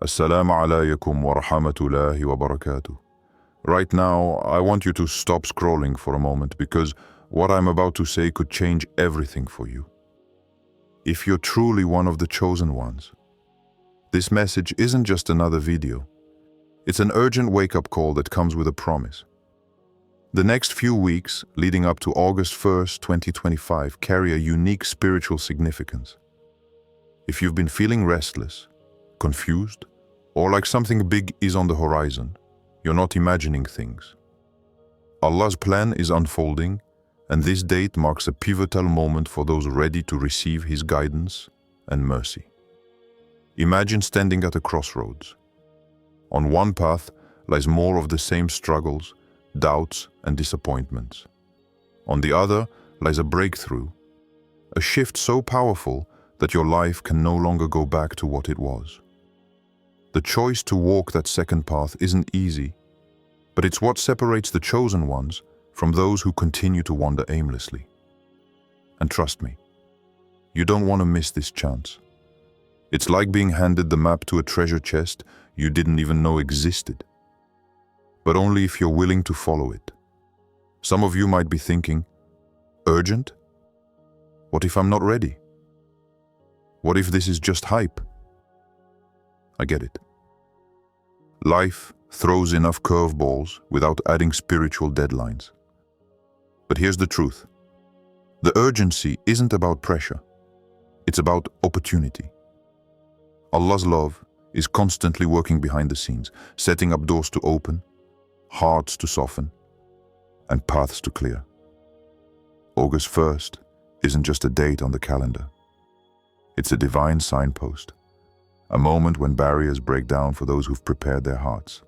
Assalamu alaikum wa rahmatullahi wa barakatuh. Right now, I want you to stop scrolling for a moment because what I'm about to say could change everything for you. If you're truly one of the chosen ones, this message isn't just another video. It's an urgent wake-up call that comes with a promise. The next few weeks, leading up to August 1st, 2025, carry a unique spiritual significance. If you've been feeling restless, confused, or like something big is on the horizon, you're not imagining things. Allah's plan is unfolding, and this date marks a pivotal moment for those ready to receive His guidance and mercy. Imagine standing at a crossroads. On one path lies more of the same struggles, doubts, and disappointments. On the other lies a breakthrough, a shift so powerful that your life can no longer go back to what it was. The choice to walk that second path isn't easy, but it's what separates the chosen ones from those who continue to wander aimlessly. And trust me, you don't want to miss this chance. It's like being handed the map to a treasure chest you didn't even know existed. But only if you're willing to follow it. Some of you might be thinking, urgent? What if I'm not ready? What if this is just hype? I get it. Life throws enough curveballs without adding spiritual deadlines. But here's the truth. The urgency isn't about pressure. It's about opportunity. Allah's love is constantly working behind the scenes, setting up doors to open, hearts to soften, and paths to clear. August 1st isn't just a date on the calendar. It's a divine signpost, a moment when barriers break down for those who've prepared their hearts.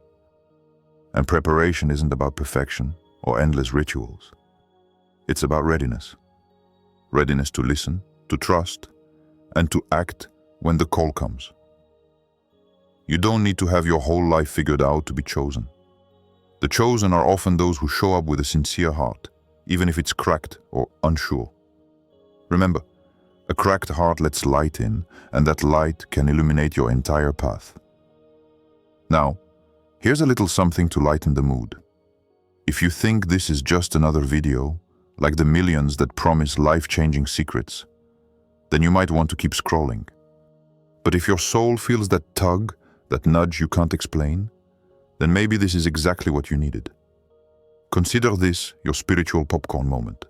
And preparation isn't about perfection or endless rituals. It's about readiness. Readiness to listen, to trust, and to act when the call comes. You don't need to have your whole life figured out to be chosen. The chosen are often those who show up with a sincere heart, even if it's cracked or unsure. Remember, a cracked heart lets light in, and that light can illuminate your entire path. Now, here's a little something to lighten the mood. If you think this is just another video, like the millions that promise life-changing secrets, then you might want to keep scrolling. But if your soul feels that tug, that nudge you can't explain, then maybe this is exactly what you needed. Consider this your spiritual popcorn moment.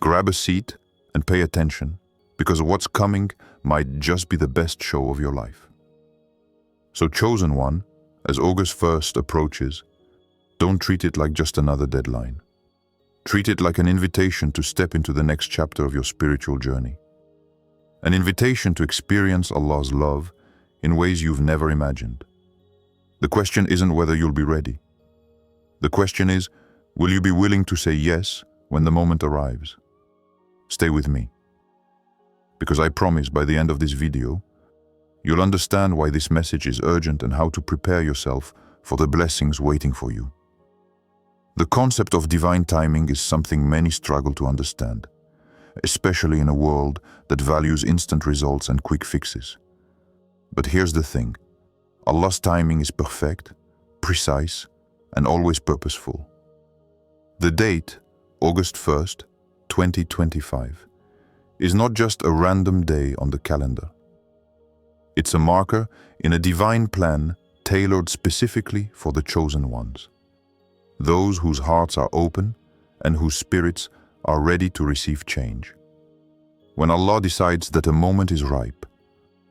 Grab a seat and pay attention, because what's coming might just be the best show of your life. So, chosen one, as August 1st approaches, don't treat it like just another deadline. Treat it like an invitation to step into the next chapter of your spiritual journey. An invitation to experience Allah's love in ways you've never imagined. The question isn't whether you'll be ready. The question is, will you be willing to say yes when the moment arrives? Stay with me. Because I promise by the end of this video, you'll understand why this message is urgent and how to prepare yourself for the blessings waiting for you. The concept of divine timing is something many struggle to understand, especially in a world that values instant results and quick fixes. But here's the thing. Allah's timing is perfect, precise, and always purposeful. The date, August 1st, 2025, is not just a random day on the calendar. It's a marker in a divine plan tailored specifically for the chosen ones, those whose hearts are open and whose spirits are ready to receive change. When Allah decides that a moment is ripe,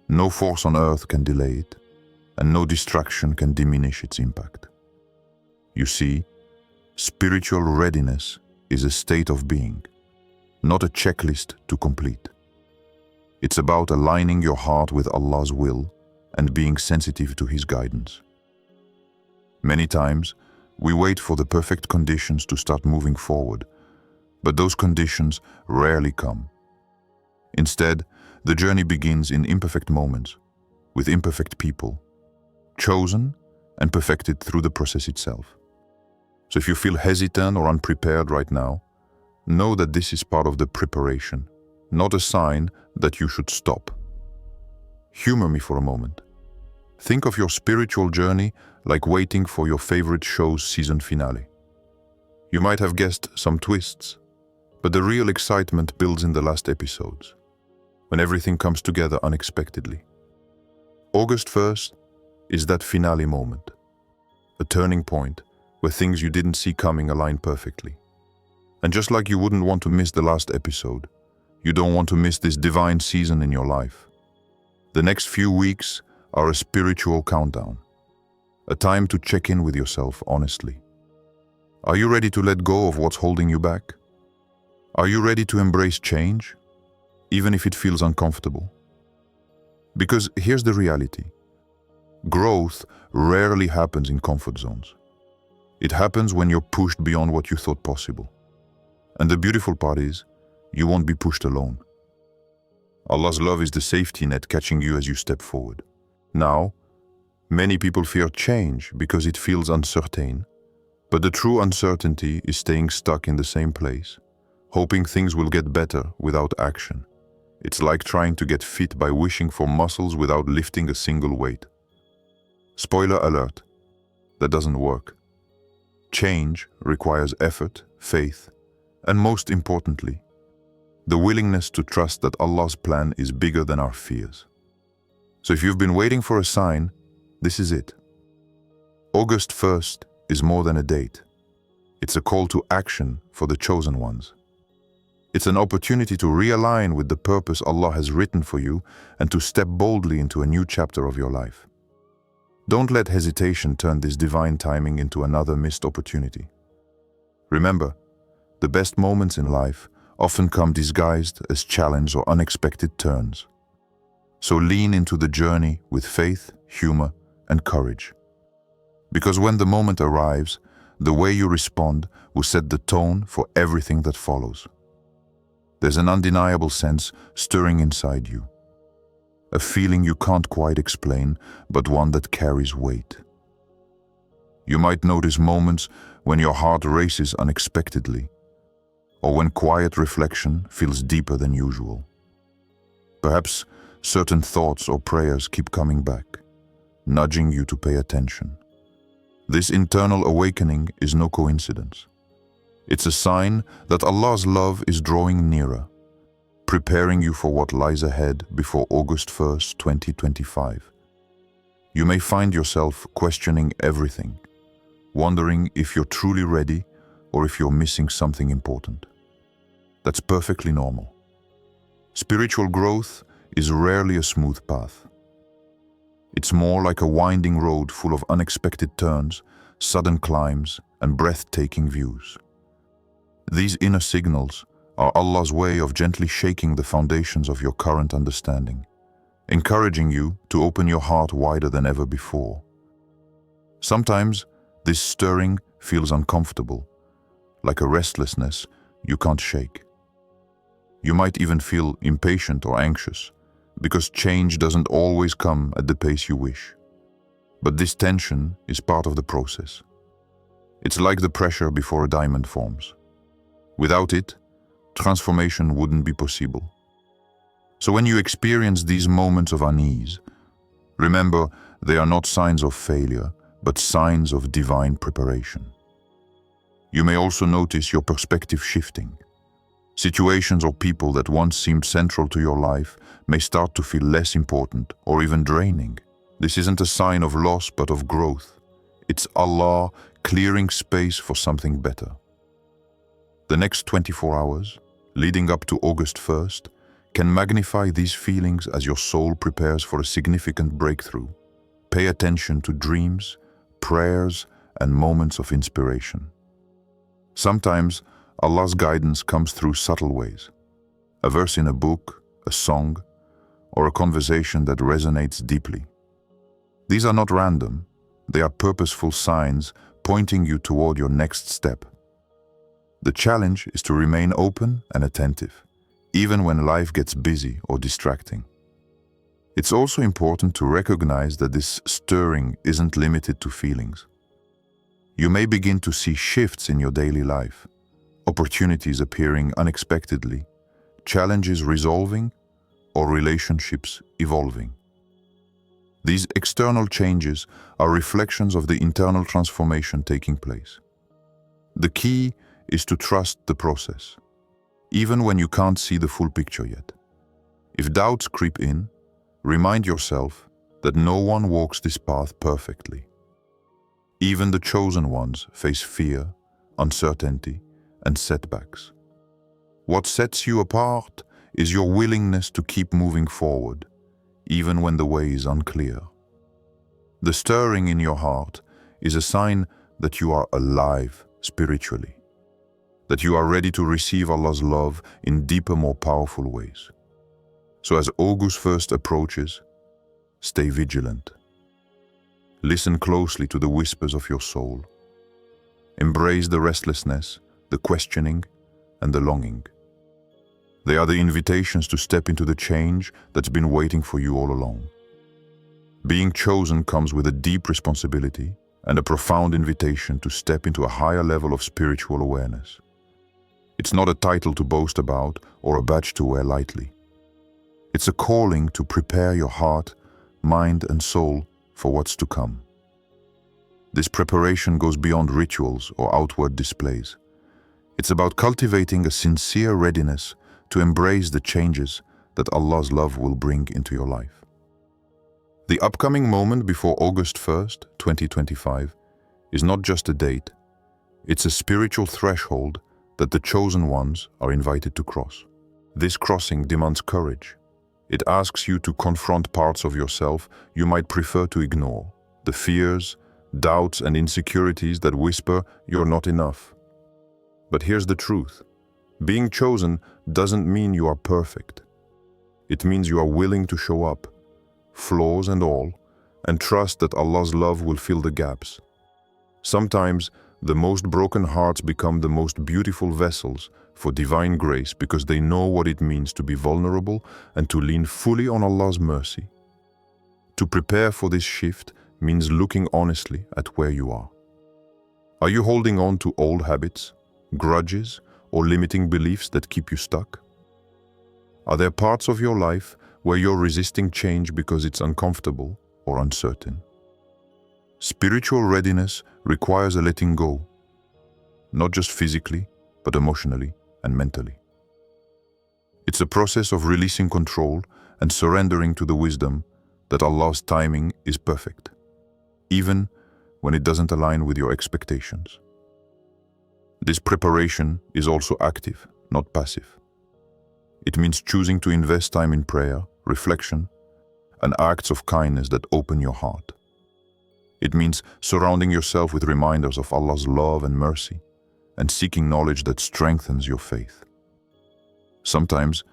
no force on earth can delay it, and no distraction can diminish its impact. You see, spiritual readiness is a state of being, not a checklist to complete. It's about aligning your heart with Allah's will and being sensitive to His guidance. Many times, we wait for the perfect conditions to start moving forward, but those conditions rarely come. Instead, the journey begins in imperfect moments, with imperfect people, chosen and perfected through the process itself. So if you feel hesitant or unprepared right now, know that this is part of the preparation, not a sign that you should stop. Humor me for a moment. Think of your spiritual journey like waiting for your favorite show's season finale. You might have guessed some twists, but the real excitement builds in the last episodes, when everything comes together unexpectedly. August 1st is that finale moment, a turning point where things you didn't see coming align perfectly. And just like you wouldn't want to miss the last episode, you don't want to miss this divine season in your life. The next few weeks are a spiritual countdown, a time to check in with yourself honestly. Are you ready to let go of what's holding you back? Are you ready to embrace change, even if it feels uncomfortable? Because here's the reality. Growth rarely happens in comfort zones. It happens when you're pushed beyond what you thought possible. And the beautiful part is, you won't be pushed alone. Allah's love is the safety net catching you as you step forward. Now, many people fear change because it feels uncertain, but the true uncertainty is staying stuck in the same place, hoping things will get better without action. It's like trying to get fit by wishing for muscles without lifting a single weight. Spoiler alert, that doesn't work. Change requires effort, faith, and most importantly, the willingness to trust that Allah's plan is bigger than our fears. So if you've been waiting for a sign, this is it. August 1st is more than a date. It's a call to action for the chosen ones. It's an opportunity to realign with the purpose Allah has written for you and to step boldly into a new chapter of your life. Don't let hesitation turn this divine timing into another missed opportunity. Remember, the best moments in life often come disguised as challenge or unexpected turns. So lean into the journey with faith, humor, and courage. Because when the moment arrives, the way you respond will set the tone for everything that follows. There's an undeniable sense stirring inside you. A feeling you can't quite explain, but one that carries weight. You might notice moments when your heart races unexpectedly, or when quiet reflection feels deeper than usual. Perhaps certain thoughts or prayers keep coming back, nudging you to pay attention. This internal awakening is no coincidence. It's a sign that Allah's love is drawing nearer, preparing you for what lies ahead before August 1st, 2025. You may find yourself questioning everything, wondering if you're truly ready or if you're missing something important. That's perfectly normal. Spiritual growth is rarely a smooth path. It's more like a winding road full of unexpected turns, sudden climbs, and breathtaking views. These inner signals are Allah's way of gently shaking the foundations of your current understanding, encouraging you to open your heart wider than ever before. Sometimes this stirring feels uncomfortable, like a restlessness you can't shake. You might even feel impatient or anxious, because change doesn't always come at the pace you wish. But this tension is part of the process. It's like the pressure before a diamond forms. Without it, transformation wouldn't be possible. So when you experience these moments of unease, remember they are not signs of failure, but signs of divine preparation. You may also notice your perspective shifting. Situations or people that once seemed central to your life may start to feel less important or even draining. This isn't a sign of loss but of growth. It's Allah clearing space for something better. The next 24 hours, leading up to August 1st, can magnify these feelings as your soul prepares for a significant breakthrough. Pay attention to dreams, prayers, and moments of inspiration. Sometimes, Allah's guidance comes through subtle ways. A verse in a book, a song, or a conversation that resonates deeply. These are not random, they are purposeful signs pointing you toward your next step. The challenge is to remain open and attentive, even when life gets busy or distracting. It's also important to recognize that this stirring isn't limited to feelings. You may begin to see shifts in your daily life, opportunities appearing unexpectedly, challenges resolving, or relationships evolving. These external changes are reflections of the internal transformation taking place. The key is to trust the process, even when you can't see the full picture yet. If doubts creep in, remind yourself that no one walks this path perfectly. Even the chosen ones face fear, uncertainty, and setbacks. What sets you apart is your willingness to keep moving forward, even when the way is unclear. The stirring in your heart is a sign that you are alive spiritually, that you are ready to receive Allah's love in deeper, more powerful ways. So as August 1st approaches, stay vigilant. Listen closely to the whispers of your soul. Embrace the restlessness, the questioning, and the longing. They are the invitations to step into the change that's been waiting for you all along. Being chosen comes with a deep responsibility and a profound invitation to step into a higher level of spiritual awareness. It's not a title to boast about or a badge to wear lightly. It's a calling to prepare your heart, mind, and soul for what's to come. This preparation goes beyond rituals or outward displays. It's about cultivating a sincere readiness to embrace the changes that Allah's love will bring into your life. The upcoming moment before August 1st, 2025, is not just a date, it's a spiritual threshold that the chosen ones are invited to cross. This crossing demands courage. It asks you to confront parts of yourself you might prefer to ignore, the fears, doubts, and insecurities that whisper you're not enough. But here's the truth. Being chosen doesn't mean you are perfect. It means you are willing to show up, flaws and all, and trust that Allah's love will fill the gaps. Sometimes, the most broken hearts become the most beautiful vessels for divine grace because they know what it means to be vulnerable and to lean fully on Allah's mercy. To prepare for this shift means looking honestly at where you are. Are you holding on to old habits, grudges, or limiting beliefs that keep you stuck? Are there parts of your life where you're resisting change because it's uncomfortable or uncertain? Spiritual readiness requires a letting go, not just physically, but emotionally and mentally. It's a process of releasing control and surrendering to the wisdom that Allah's timing is perfect, even when it doesn't align with your expectations. This preparation is also active, not passive. It means choosing to invest time in prayer, reflection, and acts of kindness that open your heart. It means surrounding yourself with reminders of Allah's love and mercy, and seeking knowledge that strengthens your faith. Sometimes,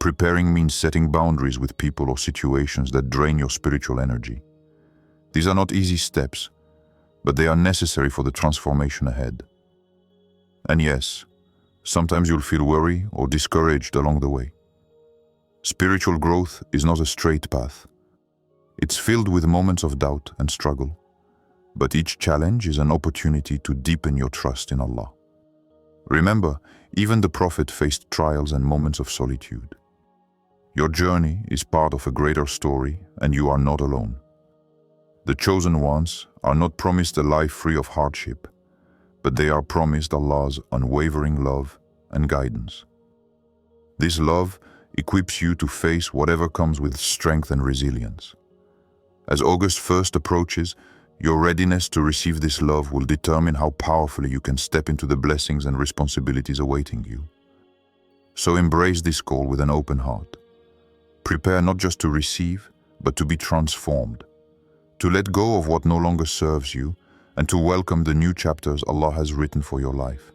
preparing means setting boundaries with people or situations that drain your spiritual energy. These are not easy steps, but they are necessary for the transformation ahead. And yes, sometimes you'll feel worried or discouraged along the way. Spiritual growth is not a straight path. It's filled with moments of doubt and struggle, but each challenge is an opportunity to deepen your trust in Allah. Remember, even the Prophet faced trials and moments of solitude. Your journey is part of a greater story, and you are not alone. The chosen ones are not promised a life free of hardship, but they are promised Allah's unwavering love and guidance. This love equips you to face whatever comes with strength and resilience. As August 1st approaches, your readiness to receive this love will determine how powerfully you can step into the blessings and responsibilities awaiting you. So embrace this call with an open heart. Prepare not just to receive, but to be transformed, to let go of what no longer serves you, and to welcome the new chapters Allah has written for your life.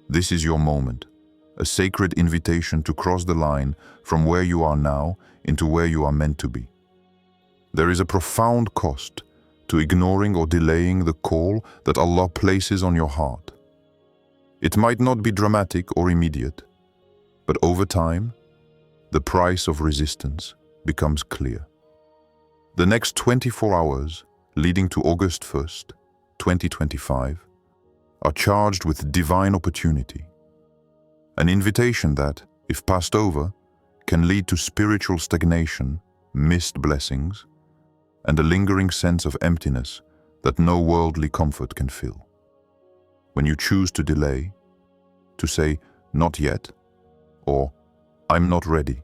This is your moment, a sacred invitation to cross the line from where you are now into where you are meant to be. There is a profound cost to ignoring or delaying the call that Allah places on your heart. It might not be dramatic or immediate, but over time, the price of resistance becomes clear. The next 24 hours leading to August 1st, 2025, are charged with divine opportunity. An invitation that, if passed over, can lead to spiritual stagnation, missed blessings, and a lingering sense of emptiness that no worldly comfort can fill. When you choose to delay, to say, "Not yet," or "I'm not ready,"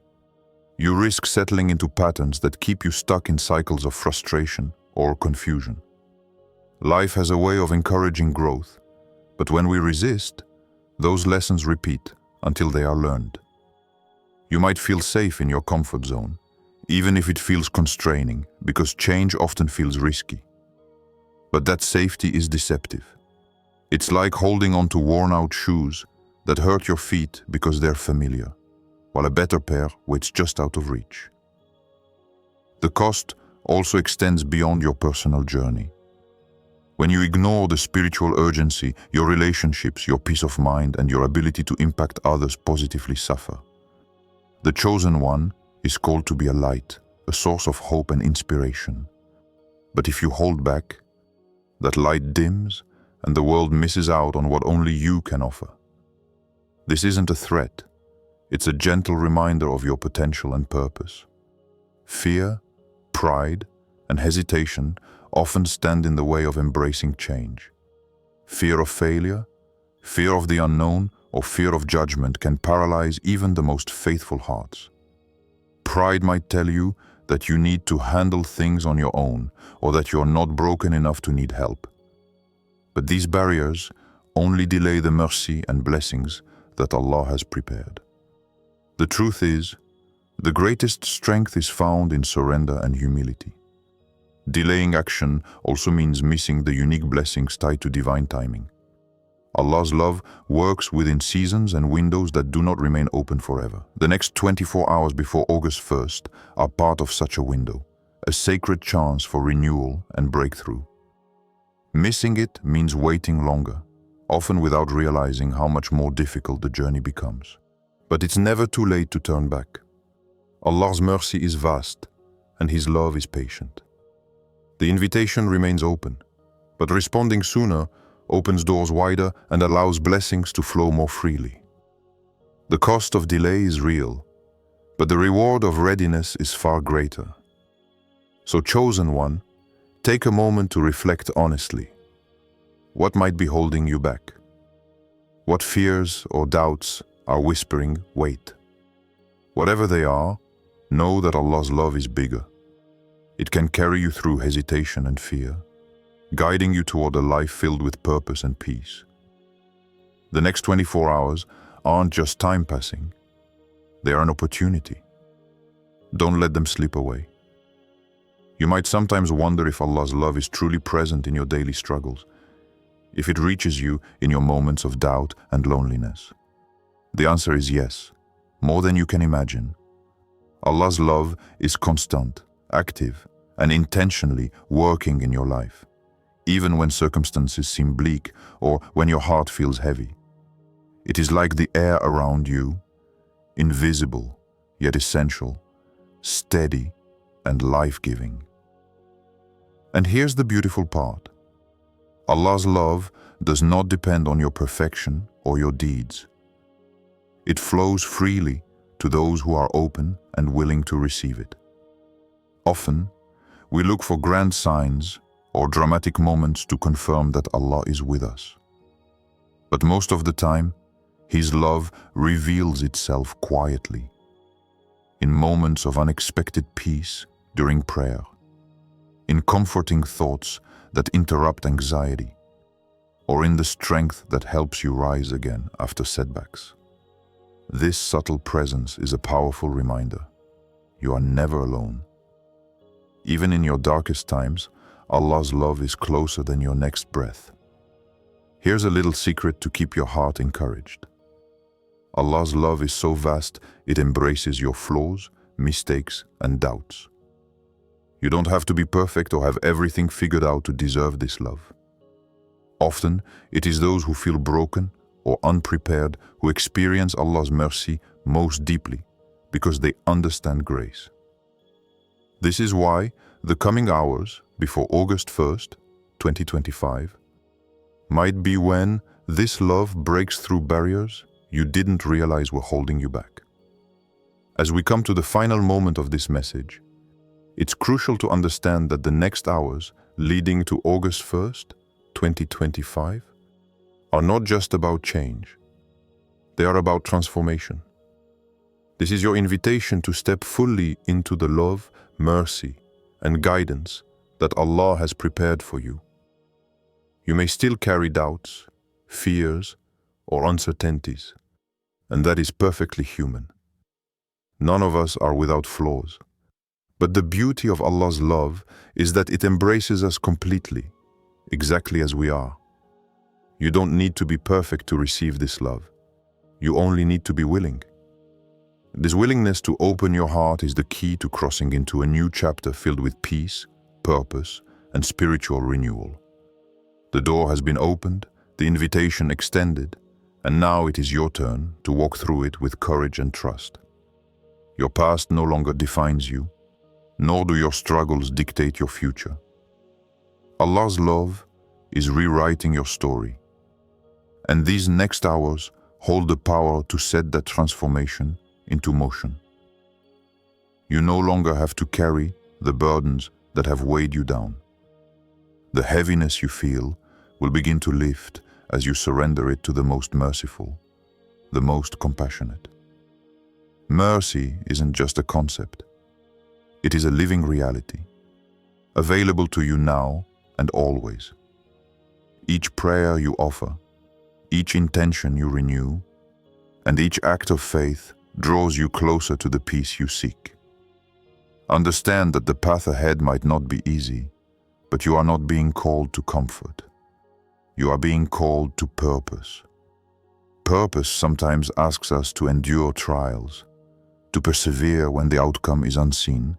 you risk settling into patterns that keep you stuck in cycles of frustration or confusion. Life has a way of encouraging growth, but when we resist, those lessons repeat until they are learned. You might feel safe in your comfort zone, even if it feels constraining, because change often feels risky. But that safety is deceptive. It's like holding on to worn-out shoes that hurt your feet because they're familiar, while a better pair waits just out of reach. The cost also extends beyond your personal journey. When you ignore the spiritual urgency, your relationships, your peace of mind, and your ability to impact others positively suffer. The chosen one is called to be a light, a source of hope and inspiration. But if you hold back, that light dims and the world misses out on what only you can offer. This isn't a threat. It's a gentle reminder of your potential and purpose. Fear, pride, and hesitation often stand in the way of embracing change. Fear of failure, fear of the unknown, or fear of judgment can paralyze even the most faithful hearts. Pride might tell you that you need to handle things on your own, or that you're not broken enough to need help. But these barriers only delay the mercy and blessings that Allah has prepared. The truth is, the greatest strength is found in surrender and humility. Delaying action also means missing the unique blessings tied to divine timing. Allah's love works within seasons and windows that do not remain open forever. The next 24 hours before August 1st are part of such a window, a sacred chance for renewal and breakthrough. Missing it means waiting longer, often without realizing how much more difficult the journey becomes. But it's never too late to turn back. Allah's mercy is vast, and His love is patient. The invitation remains open, but responding sooner opens doors wider and allows blessings to flow more freely. The cost of delay is real, but the reward of readiness is far greater. So, chosen one, take a moment to reflect honestly. What might be holding you back? What fears or doubts are whispering, "Wait"? Whatever they are, know that Allah's love is bigger. It can carry you through hesitation and fear, guiding you toward a life filled with purpose and peace. The next 24 hours aren't just time passing, they are an opportunity. Don't let them slip away. You might sometimes wonder if Allah's love is truly present in your daily struggles, if it reaches you in your moments of doubt and loneliness. The answer is yes, more than you can imagine. Allah's love is constant, active, and intentionally working in your life, even when circumstances seem bleak or when your heart feels heavy. It is like the air around you, invisible yet essential, steady and life-giving. And here's the beautiful part. Allah's love does not depend on your perfection or your deeds. It flows freely to those who are open and willing to receive it. Often, we look for grand signs or dramatic moments to confirm that Allah is with us. But most of the time, His love reveals itself quietly, in moments of unexpected peace during prayer, in comforting thoughts that interrupt anxiety, or in the strength that helps you rise again after setbacks. This subtle presence is a powerful reminder. You are never alone. Even in your darkest times, Allah's love is closer than your next breath. Here's a little secret to keep your heart encouraged. Allah's love is so vast, it embraces your flaws, mistakes, and doubts. You don't have to be perfect or have everything figured out to deserve this love. Often, it is those who feel broken or unprepared who experience Allah's mercy most deeply because they understand grace. This is why the coming hours before August 1st, 2025, might be when this love breaks through barriers you didn't realize were holding you back. As we come to the final moment of this message, It's crucial to understand that the next hours leading to August 1st, 2025, are not just about change. They are about transformation. This is your invitation to step fully into the love, mercy, and guidance that Allah has prepared for you. You may still carry doubts, fears, or uncertainties, and that is perfectly human. None of us are without flaws. But the beauty of Allah's love is that it embraces us completely, exactly as we are. You don't need to be perfect to receive this love. You only need to be willing. This willingness to open your heart is the key to crossing into a new chapter filled with peace, purpose, and spiritual renewal. The door has been opened, the invitation extended, and now it is your turn to walk through it with courage and trust. Your past no longer defines you, nor do your struggles dictate your future. Allah's love is rewriting your story, and these next hours hold the power to set that transformation into motion. You no longer have to carry the burdens that have weighed you down. The heaviness you feel will begin to lift as you surrender it to the most merciful, the most compassionate. Mercy isn't just a concept. It is a living reality, available to you now and always. Each prayer you offer, each intention you renew, and each act of faith draws you closer to the peace you seek. Understand that the path ahead might not be easy, but you are not being called to comfort. You are being called to purpose. Purpose sometimes asks us to endure trials, to persevere when the outcome is unseen,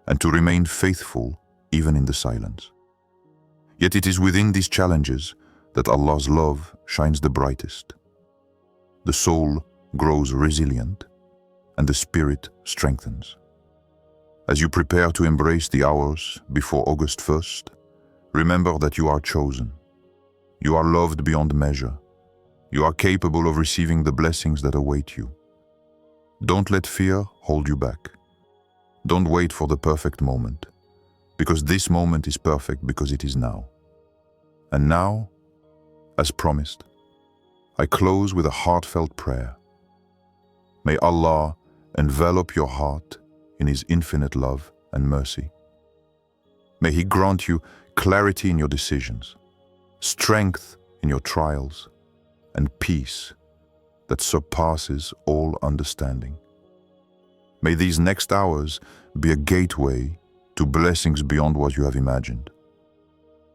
and to remain faithful even in the silence. Yet it is within these challenges that Allah's love shines the brightest. The soul grows resilient, and the spirit strengthens. As you prepare to embrace the hours before August 1st, remember that you are chosen. You are loved beyond measure. You are capable of receiving the blessings that await you. Don't let fear hold you back. Don't wait for the perfect moment, because this moment is perfect because it is now. And now, as promised, I close with a heartfelt prayer. May Allah envelop your heart in His infinite love and mercy. May He grant you clarity in your decisions, strength in your trials, and peace that surpasses all understanding. May these next hours be a gateway to blessings beyond what you have imagined.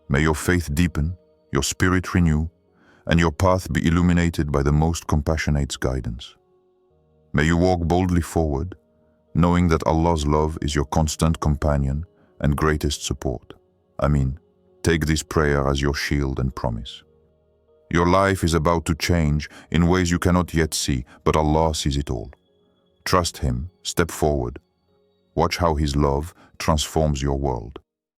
May your faith deepen, your spirit renew, and your path be illuminated by the most compassionate's guidance. May you walk boldly forward, knowing that Allah's love is your constant companion and greatest support. Take this prayer as your shield and promise. Your life is about to change in ways you cannot yet see, but Allah sees it all. Trust Him, step forward. Watch how His love transforms your world.